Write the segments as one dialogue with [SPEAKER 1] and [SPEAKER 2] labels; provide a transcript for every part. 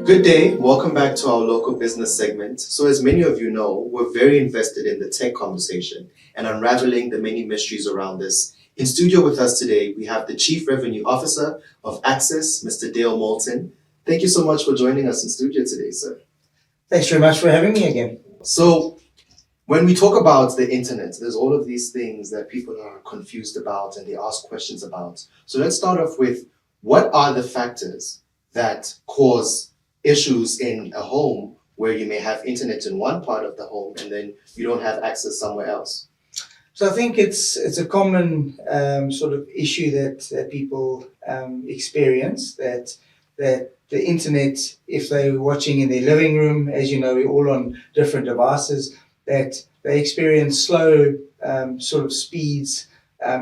[SPEAKER 1] Good day, welcome back to our local business segment. So as many of you know, we're very invested in the tech conversation and unraveling the many mysteries around this. In studio with us today, we have the Chief Revenue Officer of Axxess, Mr. Dale Moulton. Thank you so much for joining us in studio today, sir.
[SPEAKER 2] Thanks very much for having me again.
[SPEAKER 1] So when we talk about the internet, there's all of these things that people are confused about and they ask questions about. So let's start off with, what are the factors that cause issues in a home where you may have internet in one part of the home and then you don't have access somewhere else?
[SPEAKER 2] So I think it's a common sort of issue that people experience, that the internet, if they're watching in their living room, as you know, we're all on different devices, that they experience slow sort of speeds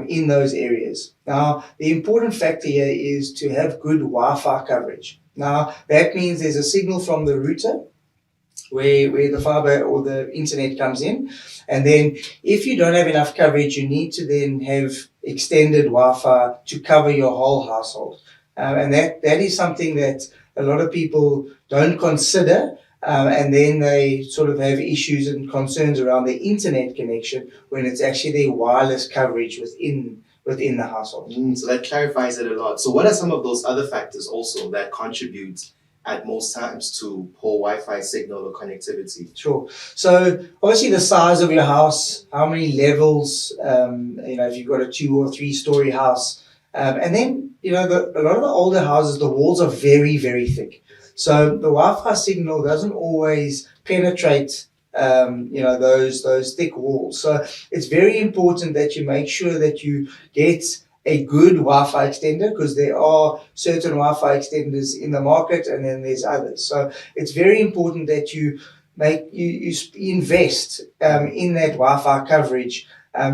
[SPEAKER 2] in those areas. Now, the important factor here is to have good Wi-Fi coverage. Now, that means there's a signal from the router where the fiber or the internet comes in. And then if you don't have enough coverage, you need to then have extended Wi-Fi to cover your whole household. And that is something that a lot of people don't consider. And then they sort of have issues and concerns around their internet connection when it's actually their wireless coverage within the household.
[SPEAKER 1] So that clarifies it a lot. So what are some of those other factors also that contribute at most times to poor Wi-Fi signal or connectivity?
[SPEAKER 2] Sure. So obviously the size of your house, how many levels, if you've got a 2 or 3 story house, and then, a lot of the older houses, the walls are very, very thick. So the Wi-Fi signal doesn't always penetrate those thick walls. So it's very important that you make sure that you get a good Wi-Fi extender, because there are certain Wi-Fi extenders in the market and then there's others. So it's very important that you invest in that Wi-Fi coverage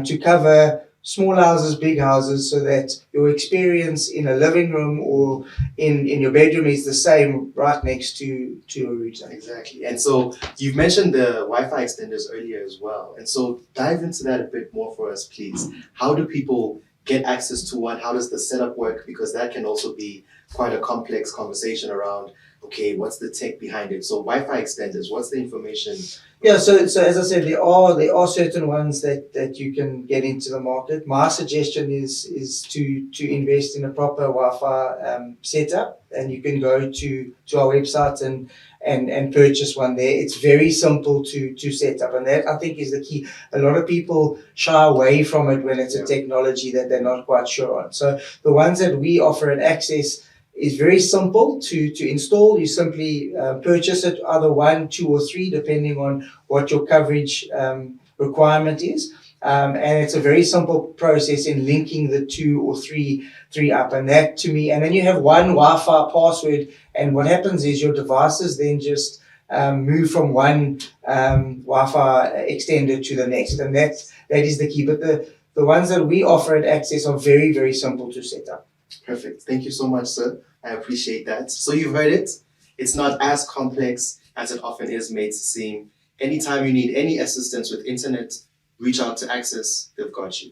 [SPEAKER 2] to cover small houses, big houses, so that your experience in a living room or in your bedroom is the same right next to a router.
[SPEAKER 1] Exactly. And so you've mentioned the Wi-Fi extenders earlier as well. And so dive into that a bit more for us, please. How do people get access to one? How does the setup work? Because that can also be quite a complex conversation around, okay, what's the tech behind it? So Wi-Fi extenders, what's the information?
[SPEAKER 2] Yeah, so as I said, there are certain ones that you can get into the market. My suggestion is to invest in a proper Wi-Fi setup, and you can go to our website and purchase one there. It's very simple to set up, and that, I think, is the key. A lot of people shy away from it when it's a technology that they're not quite sure on. So the ones that we offer at Axxess is very simple to install. You simply purchase it, either 1, 2, or 3, depending on what your coverage requirement is. And it's a very simple process in linking the 2 or 3 up. And that, to me, and then you have one Wi-Fi password. And what happens is your devices then just move from one Wi-Fi extender to the next. And that is the key. But the ones that we offer at Axxess are very, very simple to set up.
[SPEAKER 1] Perfect. Thank you so much, sir. I appreciate that. So you've heard it. It's not as complex as it often is made to seem. Anytime you need any assistance with internet, reach out to Axxess. They've got you.